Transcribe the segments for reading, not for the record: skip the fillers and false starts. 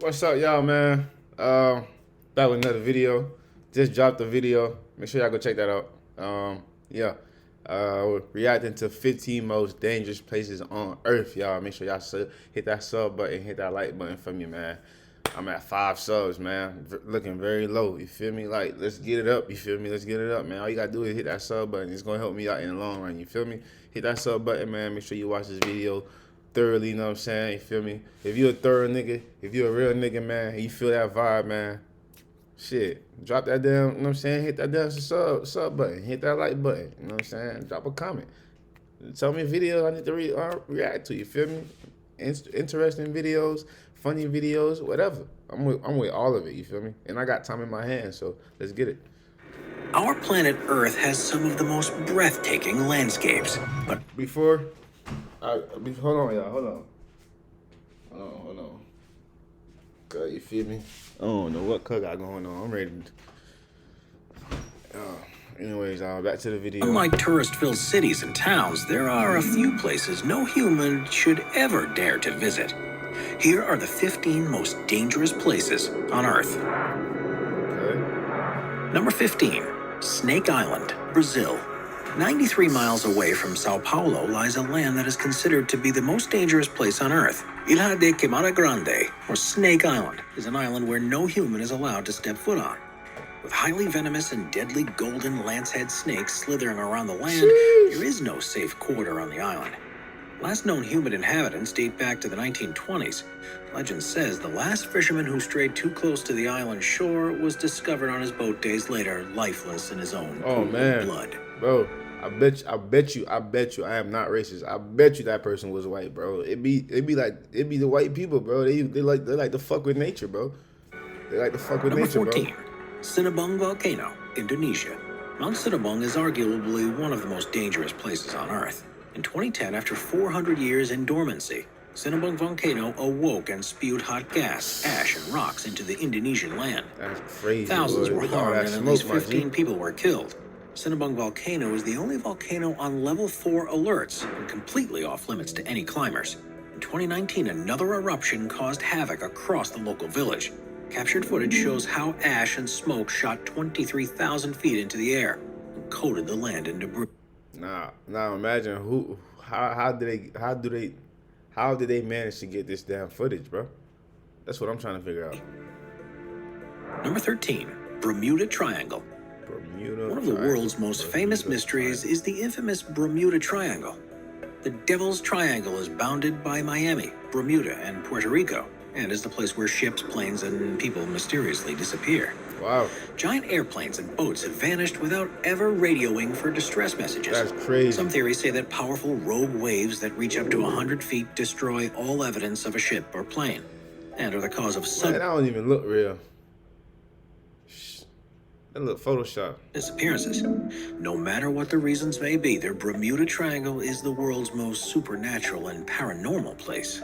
What's up, y'all, man? Back with another video. Just dropped a video. Make sure y'all go check that out. Yeah. We're reacting to 15 most dangerous places on Earth, y'all. Make sure y'all hit that sub button, hit that like button for me, man. I'm at 5 subs, man. Looking very low. You feel me? Like, let's get it up. You feel me? Let's get it up, man. All you gotta do is hit that sub button. It's gonna help me out in the long run. You feel me? Hit that sub button, man. Make sure you watch this video thoroughly, you know what I'm saying? You feel me? If you a thorough nigga, if you a real nigga, man, and you feel that vibe, man, shit, drop that down, you know what I'm saying? Hit that down sub button, hit that like button, you know what I'm saying? Drop a comment. Tell me videos I need to react to, you feel me? Interesting videos, funny videos, whatever. I'm with all of it, you feel me? And I got time in my hands, so let's get it. Our planet Earth has some of the most breathtaking landscapes, but Hold on, y'all. Hold on. God, you feel me? I don't know what Cuz got going on. I'm ready. Anyways, back to the video. unlike tourist-filled cities and towns, there are a few places no human should ever dare to visit. Here are the 15 most dangerous places on Earth. Okay. Number 15, Snake Island, Brazil. 93 miles away from Sao Paulo lies a land that is considered to be the most dangerous place on Earth. Ilha de Queimada Grande, or Snake Island, is an island where no human is allowed to step foot on. With highly venomous and deadly golden lancehead snakes slithering around the land, there is no safe quarter on the island. Last known human inhabitants date back to the 1920s. Legend says the last fisherman who strayed too close to the island shore was discovered on his boat days later, lifeless in his own pool of blood. Bro, I bet you, I am not racist. I bet you that person was white, bro. It'd be the white people, bro. They like to fuck with nature, bro. They like to fuck with Number nature, 14, bro. Sinabung Volcano, Indonesia. Mount Sinabung is arguably one of the most dangerous places on Earth. In 2010, after 400 years in dormancy, Sinabung Volcano awoke and spewed hot gas, ash, and rocks into the Indonesian land. That's crazy. Thousands boy. were harmed and at least 15 people were killed. Sinabung Volcano is the only volcano on level 4 alerts and completely off limits to any climbers. In 2019, another eruption caused havoc across the local village. Captured footage shows how ash and smoke shot 23,000 feet into the air and coated the land in debris. Now imagine how did they manage to get this damn footage, bro? That's what I'm trying to figure out. Number 13, Bermuda Triangle. One of the world's most famous mysteries is the infamous Bermuda Triangle. The Devil's Triangle is bounded by Miami, Bermuda, and Puerto Rico, and is the place where ships, planes, and people mysteriously disappear. Wow. Giant airplanes and boats have vanished without ever radioing for distress messages. That's crazy. Some theories say that powerful rogue waves that reach up to 100 feet destroy all evidence of a ship or plane, and are the cause of Man, that don't even look real. That look Photoshop. disappearances. No matter what the reasons may be, the Bermuda Triangle is the world's most supernatural and paranormal place.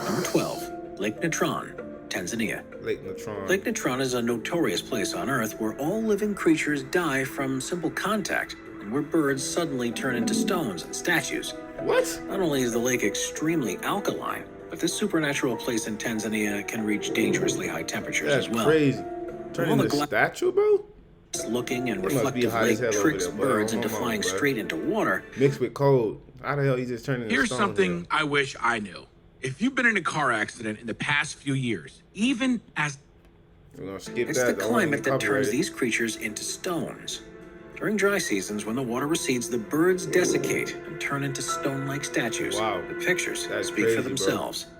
Number 12, Lake Natron, Tanzania. Lake Natron. Lake Natron is a notorious place on Earth where all living creatures die from simple contact, and where birds suddenly turn into stones and statues. What? Not only is the lake extremely alkaline, but this supernatural place in Tanzania can reach dangerously high temperatures as well. That's crazy. Turn into a statue, bro? Looking and reflective lake tricks birds into flying straight into water. Mixed with cold. How the hell he just turned into Here's stone something here? I wish I knew. If you've been in a car accident in the past few years, even as... We're gonna skip It's that. the climate that turns these creatures into stones. During dry seasons, when the water recedes, the birds desiccate and turn into stone-like statues. Wow. The pictures That's speak crazy, for themselves. Bro.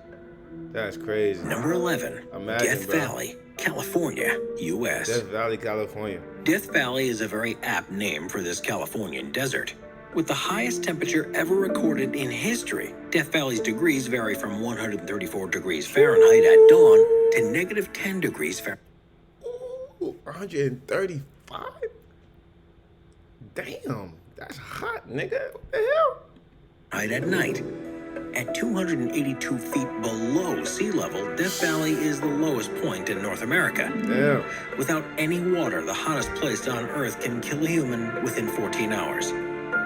That's crazy. Number 11, Imagine, Death bro. Valley, California, U.S. Death Valley, California. Death Valley is a very apt name for this Californian desert. With the highest temperature ever recorded in history, Death Valley's degrees vary from 134 degrees Fahrenheit at dawn to negative 10 degrees Fahrenheit. Ooh, 135? Damn, that's hot, nigga. What the hell? At night. At 282 feet below sea level, Death Valley is the lowest point in North America. Damn. Without any water, the hottest place on Earth can kill a human within 14 hours.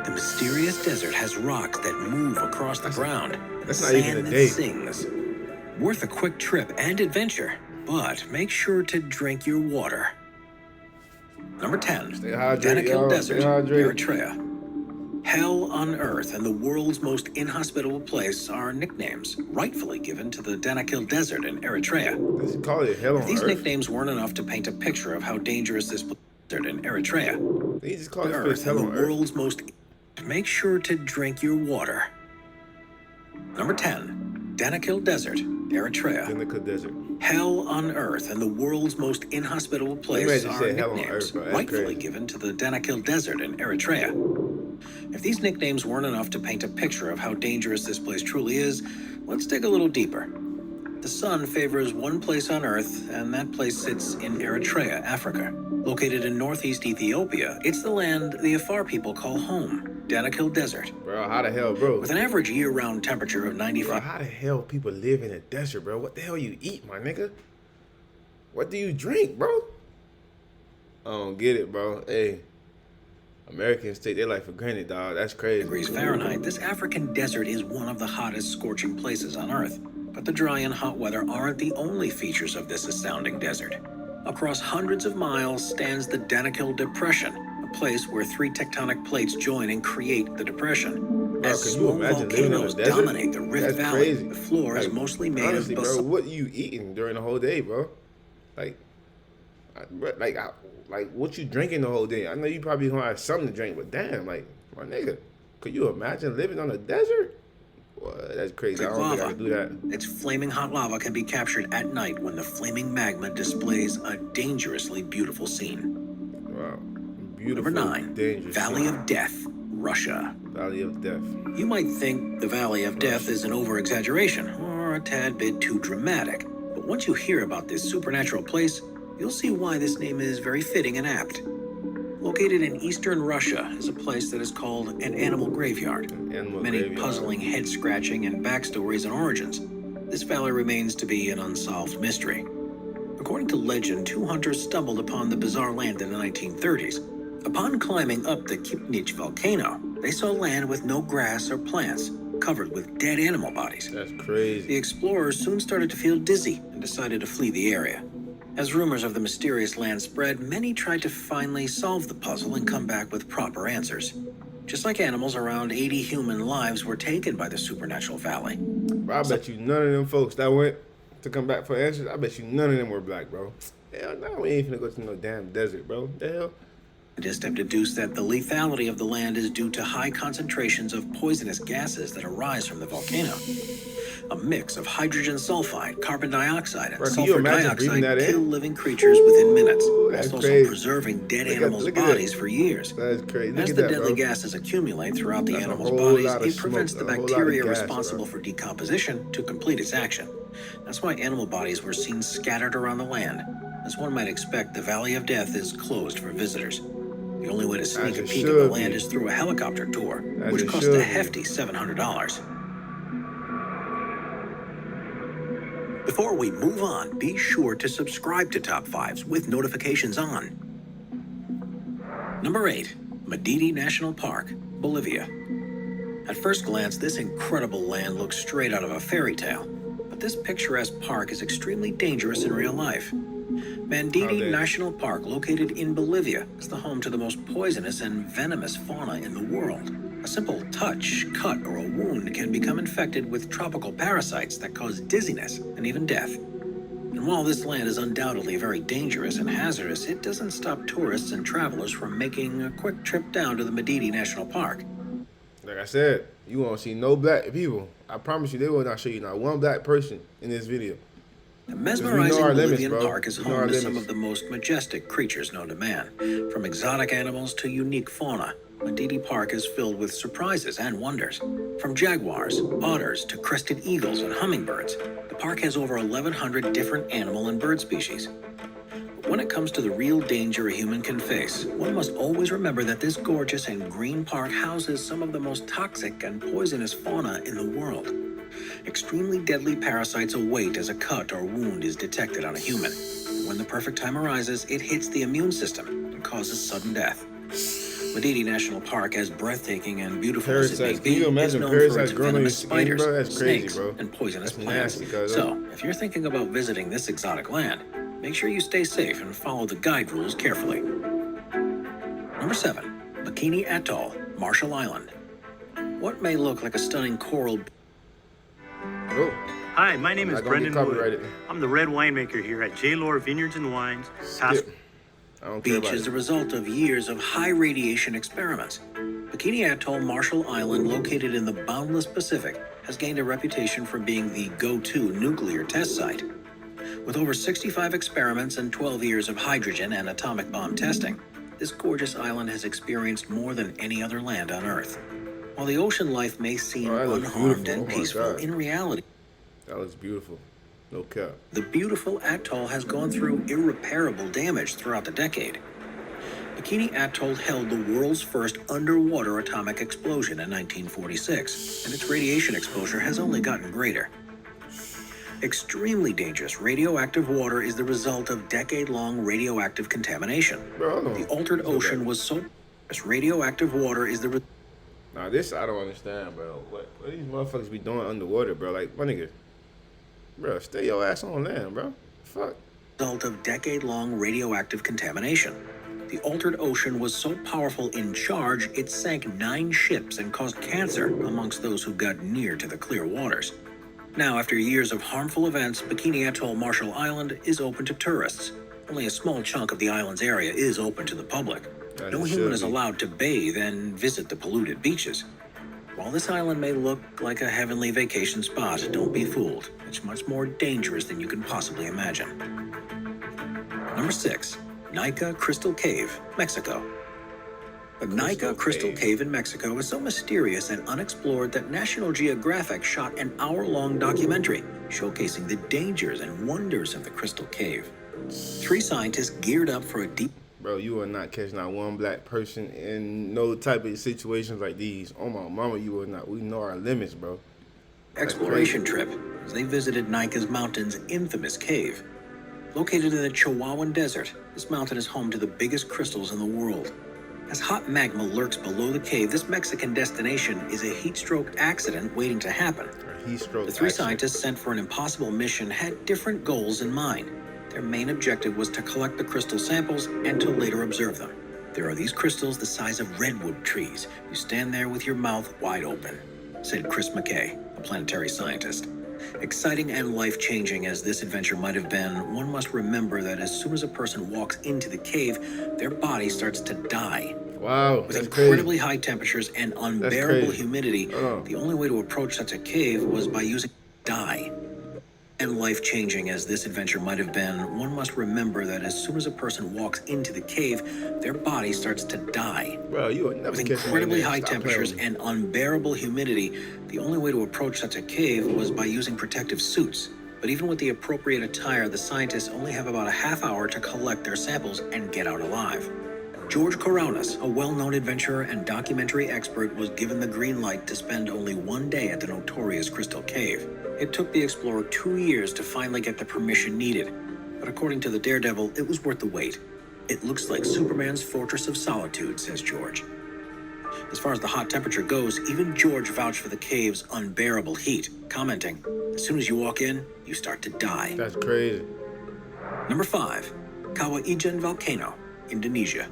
The mysterious desert has rocks that move across the ground. That's not sand even a that day. sings. Worth a quick trip and adventure, but make sure to drink your water. Number 10, Stay hydrated, Danakil y'all. Desert, Stay hydrated. Eritrea. Hell on Earth and the world's most inhospitable place are nicknames rightfully given to the Danakil Desert in Eritrea. They just call it hell on If these earth. nicknames weren't enough to paint a picture of how dangerous this desert in Eritrea, They just call the this place Earth hell and on the earth. world's most... Make sure to drink your water. Number 10, Danakil Desert, Eritrea. Danakil Desert. Hell on Earth and the world's most inhospitable place Imagine are saying hell on nicknames earth, bro. That's rightfully crazy. given to the Danakil Desert in Eritrea. If these nicknames weren't enough to paint a picture of how dangerous this place truly is, let's dig a little deeper. The sun favors one place on Earth, and that place sits in Eritrea, Africa. Located in northeast Ethiopia, it's the land the Afar people call home, Danakil Desert. Bro, how the hell, bro? With an average year-round temperature of Bro, 95... how the hell people live in a desert, bro? What the hell you eat, my nigga? What do you drink, bro? I don't get it, bro. Hey, Americans take their life for granted, dog. That's crazy. degrees Fahrenheit, this African desert is one of the hottest scorching places on Earth. But the dry and hot weather aren't the only features of this astounding desert. Across hundreds of miles stands the Danakil Depression, a place where three tectonic plates join and create the depression. Bro, As can you small imagine living in a volcanoes desert? dominate the Rift That's Valley, crazy. the floor is Like, mostly made honestly, of bro, basalt. what you eating during the whole day, bro? Like, what you drinking the whole day? I know you probably gonna have something to drink, but damn, like, my nigga, could you imagine living on a desert? Well, that's crazy. I don't think I could do that. Its flaming hot lava can be captured at night when the flaming magma displays a dangerously beautiful scene. Wow. Beautiful. Number 9, dangerous. Valley of Death, Russia. Valley of Death. You might think the Valley of Death is an over-exaggeration or a tad bit too dramatic. But once you hear about this supernatural place, you'll see why this name is very fitting and apt. Located in eastern Russia is a place that is called an animal graveyard. Many puzzling head-scratching and backstories and origins. This valley remains to be an unsolved mystery. According to legend, 2 hunters stumbled upon the bizarre land in the 1930s. Upon climbing up the Kipnich volcano, they saw land with no grass or plants, covered with dead animal bodies. That's The crazy. explorers soon started to feel dizzy and decided to flee the area. As rumors of the mysterious land spread, many tried to finally solve the puzzle and come back with proper answers. Just like animals, around 80 human lives were taken by the supernatural valley. Bro, I bet you none of them folks that went to come back for answers, I bet you none of them were black, bro. Hell no, we ain't finna go to no damn desert, bro. The hell? Scientists have deduced that the lethality of the land is due to high concentrations of poisonous gases that arise from the volcano. A mix of hydrogen sulfide, carbon dioxide, and Bro, can you sulfur imagine breathing dioxide that in? kill living creatures within minutes, That's whilst also crazy. preserving dead Look at- animals' look at bodies that. for years. That's crazy. Look As at the that, deadly bro. gases accumulate throughout the That's a animals' whole bodies, lot of it prevents smoke, the a whole lot of bacteria gas, responsible bro. for decomposition to complete its action. That's why animal bodies were seen scattered around the land. As one might expect, the Valley of Death is closed for visitors. The only way to sneak a it peek of the should land be. is through a helicopter tour, As which it costs should a be. hefty $700. Before we move on, be sure to subscribe to Top 5s with notifications on. Number 8, Madidi National Park, Bolivia. At first glance, this incredible land looks straight out of a fairy tale, but this picturesque park is extremely dangerous in real life. Madidi National Park, located in Bolivia, is the home to the most poisonous and venomous fauna in the world. A simple touch, cut, or a wound can become infected with tropical parasites that cause dizziness and even death. And while this land is undoubtedly very dangerous and hazardous, it doesn't stop tourists and travelers from making a quick trip down to the Madidi National Park. Like I said, you won't see no black people. I promise you, they will not show you not one black person in this video. The We know mesmerizing our limits, Bolivian bro. park is We know our home to some limits. of the most majestic creatures known to man. From exotic animals to unique fauna, Madidi Park is filled with surprises and wonders. From jaguars, otters, to crested eagles and hummingbirds, the park has over 1,100 different animal and bird species. But when it comes to the real danger a human can face, one must always remember that this gorgeous and green park houses some of the most toxic and poisonous fauna in the world. Extremely deadly parasites await as a cut or wound is detected on a human. And when the perfect time arises, it hits the immune system and causes sudden death. Madidi National Park, as breathtaking and beautiful as it may Parasites. Can you be, is imagine known for parasites its growing on your venomous skin, spiders, bro? That's crazy, snakes, bro. and poisonous That's plants. nasty, cuz. So, if you're thinking about visiting this exotic land, make sure you stay safe and follow the guide rules carefully. Number 7. Bikini Atoll, Marshall Island. What may look like a stunning coral... Oh, Hi, my name is not gonna get Brendan Wood. copyrighted. I'm the red winemaker here at J. Lore Vineyards and Wines. Past Skip. I don't care Beach about is the it. result of years of high radiation experiments. Bikini Atoll, Marshall Island, located in the boundless Pacific, has gained a reputation for being the go-to nuclear test site. With over 65 experiments and 12 years of hydrogen and atomic bomb testing, this gorgeous island has experienced more than any other land on Earth. While the ocean life may seem Oh, that looks unharmed beautiful. and Oh my peaceful, God. in reality, That looks beautiful. No cap. the beautiful atoll has gone through irreparable damage throughout the decade. Bikini Atoll held the world's first underwater atomic explosion in 1946, and its radiation exposure has only gotten greater. Extremely dangerous radioactive water is the result of decade-long radioactive contamination. Bro, hold on. The altered ocean was so... Radioactive water is the... Nah, this I don't understand, bro. What these motherfuckers be doing underwater, bro? Like, my nigga. Bro, stay your ass on land, bro. Fuck. result of decade-long radioactive contamination. The altered ocean was so powerful in charge, it sank 9 ships and caused cancer amongst those who got near to the clear waters. Now, after years of harmful events, Bikini Atoll, Marshall Island is open to tourists. Only a small chunk of the island's area is open to the public. As No it human should is be. allowed to bathe and visit the polluted beaches. While this island may look like a heavenly vacation spot, don't be fooled. It's much more dangerous than you can possibly imagine. Number 6. Nika Crystal Cave, Mexico. The Nika Crystal Cave in Mexico is so mysterious and unexplored that National Geographic shot an hour-long documentary showcasing the dangers and wonders of the Crystal Cave. 3 scientists geared up for a deep Bro, you will not catch not one black person in no type of situations like these. Oh my mama, you will not. We know our limits, bro. exploration trip as they visited Nika's mountain's infamous cave. Located in the Chihuahuan Desert, this mountain is home to the biggest crystals in the world. As hot magma lurks below the cave, this Mexican destination is a heat stroke accident waiting to happen. A heat stroke. The 3 accident. scientists sent for an impossible mission had different goals in mind. Their main objective was to collect the crystal samples and to later observe them. There are these crystals the size of redwood trees. You stand there with your mouth wide open, said Chris McKay, a planetary scientist. Exciting and life-changing as this adventure might have been, one must remember that as soon as a person walks into the cave, their body starts to die. Wow, With that's incredibly crazy. high temperatures and unbearable crazy. humidity, Oh. the only way to approach such a cave was by using dye. And life-changing as this adventure might have been, one must remember that as soon as a person walks into the cave, their body starts to die. Bro, you will never With catch me in incredibly there. high Stop playing temperatures with me. and unbearable humidity, the only way to approach such a cave was by using protective suits. But even with the appropriate attire, the scientists only have about a half hour to collect their samples and get out alive. George Kourounis, a well-known adventurer and documentary expert, was given the green light to spend only 1 day at the notorious Crystal Cave. It took the explorer 2 years to finally get the permission needed, but according to the Daredevil, it was worth the wait. It looks like Superman's Fortress of Solitude, says George. As far as the hot temperature goes, even George vouched for the cave's unbearable heat, commenting, "As soon as you walk in, you start to die." That's crazy. Number 5. Kawaiijan Volcano, Indonesia.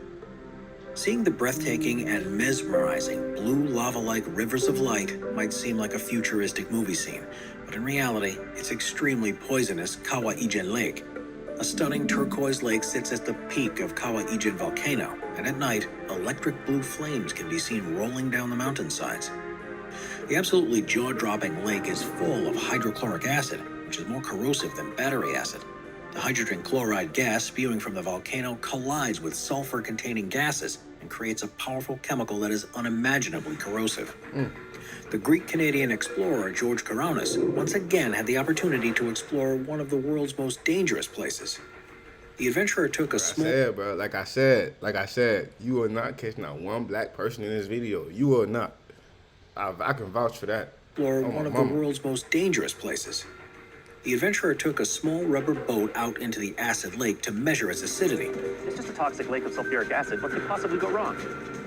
Seeing the breathtaking and mesmerizing blue lava-like rivers of light might seem like a futuristic movie scene, but in reality, it's extremely poisonous Kawaiijan Lake. A stunning turquoise lake sits at the peak of Kawaiijan Volcano, and at night, electric blue flames can be seen rolling down the mountainsides. The absolutely jaw-dropping lake is full of hydrochloric acid, which is more corrosive than battery acid. The hydrogen chloride gas spewing from the volcano collides with sulfur-containing gases and creates a powerful chemical that is unimaginably corrosive. The Greek-Canadian explorer George Kourounis once again had the opportunity to explore one of the world's most dangerous places. The adventurer took a small... Said, bro, like I said, you will not catch not one black person in this video. You will not. I can vouch for that. explore Oh, my one of mama. the world's most dangerous places. The adventurer took a small rubber boat out into the acid lake to measure its acidity. It's just a toxic lake of sulfuric acid. What could possibly go wrong?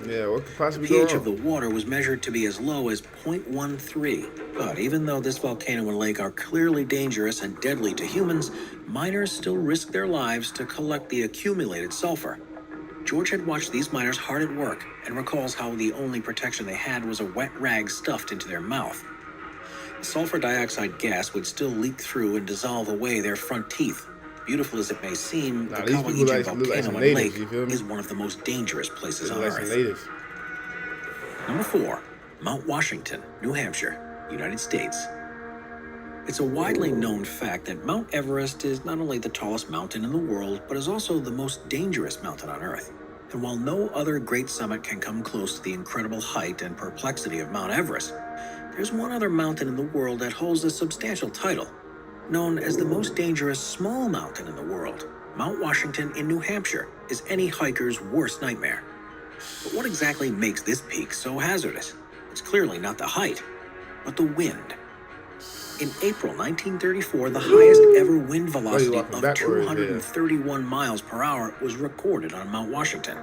Yeah, what could The possibly go pH of the wrong? water was measured to be as low as 0.13. But even though this volcano and lake are clearly dangerous and deadly to humans, miners still risk their lives to collect the accumulated sulfur. George had watched these miners hard at work and recalls how the only protection they had was a wet rag stuffed into their mouth. The sulfur dioxide gas would still leak through and dissolve away their front teeth. Beautiful as it may seem, Nah, the these people Kawahijan look like volcano some and natives, you lake feel me? is one of the most dangerous places They on look like Earth. some natives. Number 4, Mount Washington, New Hampshire, United States. It's a widely known fact that Mount Everest is not only the tallest mountain in the world, but is also the most dangerous mountain on Earth. And while no other great summit can come close to the incredible height and perplexity of Mount Everest, there's one other mountain in the world that holds a substantial title. Known as the most dangerous small mountain in the world, Mount Washington in New Hampshire is any hiker's worst nightmare. But what exactly makes this peak so hazardous? It's clearly not the height, but the wind. In April 1934, the highest ever wind velocity walking of backwards, 231 miles per hour was recorded on Mount Washington.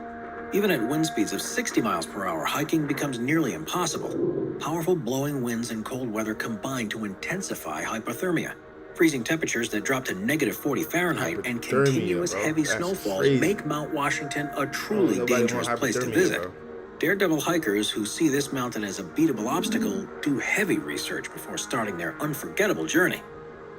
Even at wind speeds of 60 miles per hour, hiking becomes nearly impossible. Powerful blowing winds and cold weather combine to intensify hypothermia. Freezing temperatures that drop to negative 40 Fahrenheit and Hypothermia, continuous bro. heavy That's snowfalls crazy. make Mount Washington a truly Nobody dangerous want place to hypothermia, visit. bro. Daredevil hikers who see this mountain as a beatable obstacle do heavy research before starting their unforgettable journey.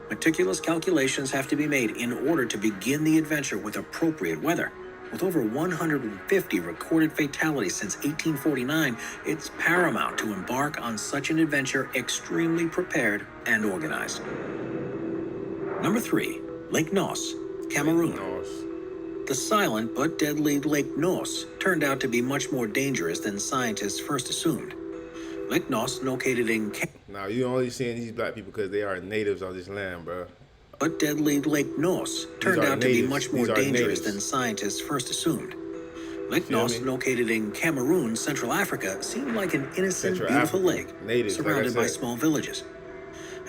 Meticulous calculations have to be made in order to begin the adventure with appropriate weather. With over 150 recorded fatalities since 1849, it's paramount to embark on such an adventure extremely prepared and organized. Number 3, Lake Nos, Cameroon. The silent but deadly Lake Nos turned out to be much more dangerous than scientists first assumed. Lake Nos, located in Now, you only seeing these black people because they are natives of this land, bro. but deadly Lake Nos turned are out to be natives. much more These are dangerous natives. than scientists first assumed. Lake Feel Nos, me? located in Cameroon, Central Africa, seemed like an innocent, Central beautiful Africa. lake Natives, like I surrounded by said. small villages.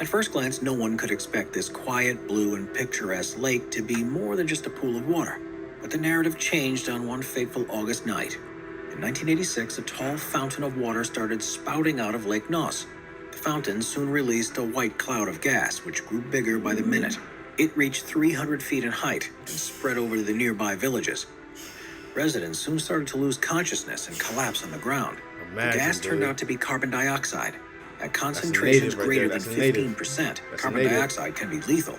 At first glance, no one could expect this quiet, blue, and picturesque lake to be more than just a pool of water. But the narrative changed on one fateful August night. In 1986, a tall fountain of water started spouting out of Lake Nos. The fountain soon released a white cloud of gas, which grew bigger by the minute. It reached 300 feet in height and spread over the nearby villages. Residents soon started to lose consciousness and collapse on the ground. Imagine, the gas turned dude. out to be carbon dioxide. At native concentrations right greater there. than That's a native. 15%, That's a carbon native. dioxide can be lethal.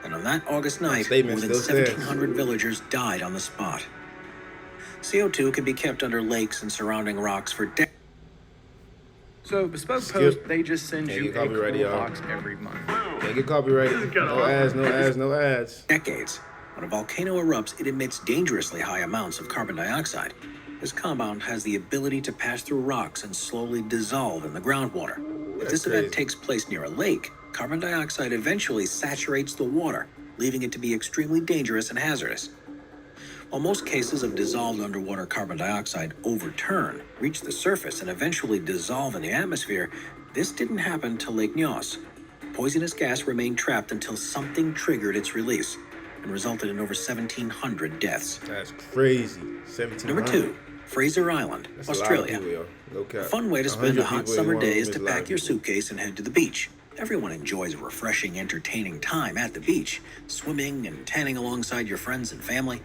And on that August night, statement more than still stands. 1,700 villagers died on the spot. CO2 can be kept under lakes and surrounding rocks for decades. So Bespoke Skip. Post, they just send Can't you get a copyrighted, cool y'all. box every month. Can't get copyrighted. No ads, no ads, no ads. decades. When a volcano erupts, it emits dangerously high amounts of carbon dioxide. This compound has the ability to pass through rocks and slowly dissolve in the groundwater. If That's this event crazy. takes place near a lake, carbon dioxide eventually saturates the water, leaving it to be extremely dangerous and hazardous. While most cases of dissolved underwater carbon dioxide overturn, reach the surface, and eventually dissolve in the atmosphere, this didn't happen to Lake Nyos. Poisonous gas remained trapped until something triggered its release and resulted in over 1,700 deaths. That's crazy. 17. Number 2, Fraser Island, That's a lot of Australia. people, yo. No cap. A fun way to 100 spend a hot people in summer one day room is to a lot pack of your people. suitcase and head to the beach. Everyone enjoys a refreshing, entertaining time at the beach, swimming and tanning alongside your friends and family.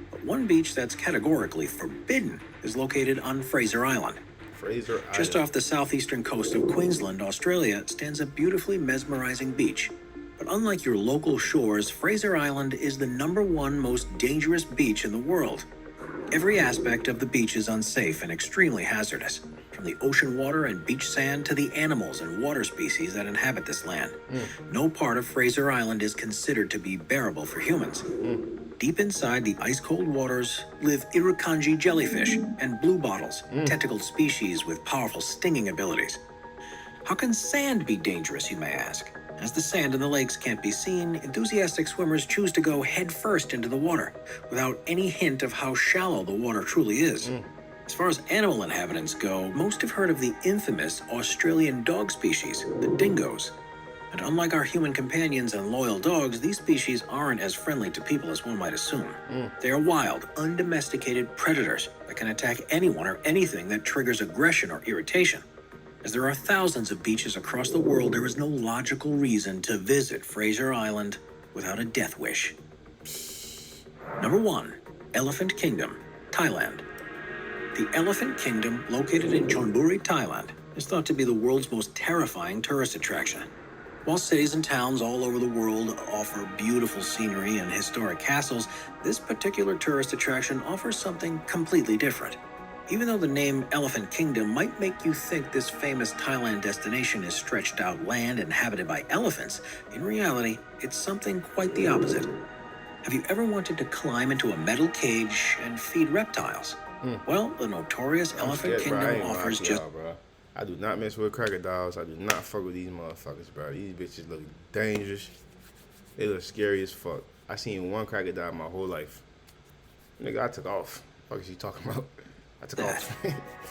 But one beach that's categorically forbidden is located on Fraser Island. Fraser Just Island. off the southeastern coast of Queensland, Australia, stands a beautifully mesmerizing beach. But unlike your local shores, Fraser Island is the #1 most dangerous beach in the world. Every aspect of the beach is unsafe and extremely hazardous, from the ocean water and beach sand to the animals and water species that inhabit this land. No part of Fraser Island is considered to be bearable for humans. Deep inside the ice-cold waters live irukandji jellyfish and bluebottles, tentacled species with powerful stinging abilities. How can sand be dangerous, you may ask? As the sand in the lakes can't be seen, enthusiastic swimmers choose to go headfirst into the water, without any hint of how shallow the water truly is. As far as animal inhabitants go, most have heard of the infamous Australian dog species, the dingoes. And unlike our human companions and loyal dogs, these species aren't as friendly to people as one might assume. They are wild, undomesticated predators that can attack anyone or anything that triggers aggression or irritation. As there are thousands of beaches across the world, there is no logical reason to visit Fraser Island without a death wish. Number 1. Elephant Kingdom, Thailand. The Elephant Kingdom, located in Chonburi, Thailand, is thought to be the world's most terrifying tourist attraction. While cities and towns all over the world offer beautiful scenery and historic castles, this particular tourist attraction offers something completely different. Even though the name Elephant Kingdom might make you think this famous Thailand destination is stretched out land inhabited by elephants, in reality, it's something quite the opposite. Have you ever wanted to climb into a metal cage and feed reptiles? Well, the notorious Elephant Kingdom offers just... I do not mess with crocodiles. I do not fuck with these motherfuckers, bro. These bitches look dangerous. They look scary as fuck. I seen one crocodile my whole life. Nigga, I took off. What is you talking about? I took off.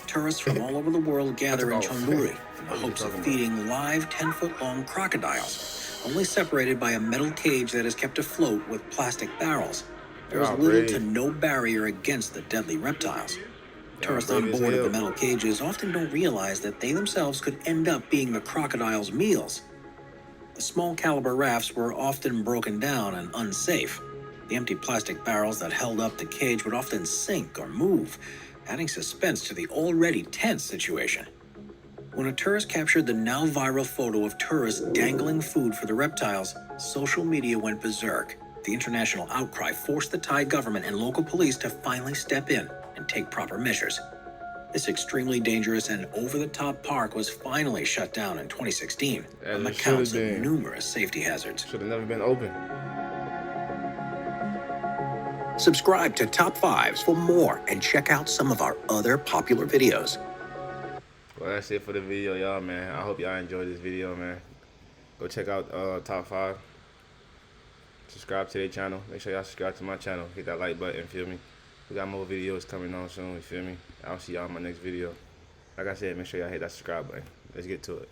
Tourists from all over the world gather in Chonburi in the hopes of feeding live 10-foot-long crocodiles, only separated by a metal cage that is kept afloat with plastic barrels. There is little to no barrier against the deadly reptiles. Tourists on board of the metal cages often don't realize that they themselves could end up being the crocodile's meals. The small caliber rafts were often broken down and unsafe. The empty plastic barrels that held up the cage would often sink or move, adding suspense to the already tense situation. When a tourist captured the now viral photo of tourists dangling food for the reptiles, social media went berserk. The international outcry forced the Thai government and local police to finally step in and take proper measures. This extremely dangerous and over-the-top park was finally shut down in 2016 on the counts of numerous safety hazards. Should have never been open. Subscribe to Top 5s for more and check out some of our other popular videos. Well, that's it for the video, y'all, man. I hope y'all enjoyed this video, man. Go check out Top 5. Subscribe to their channel. Make sure y'all subscribe to my channel. Hit that like button, feel me? We got more videos coming on soon, you feel me? I'll see y'all in my next video. Like I said, make sure y'all hit that subscribe button. Let's get to it.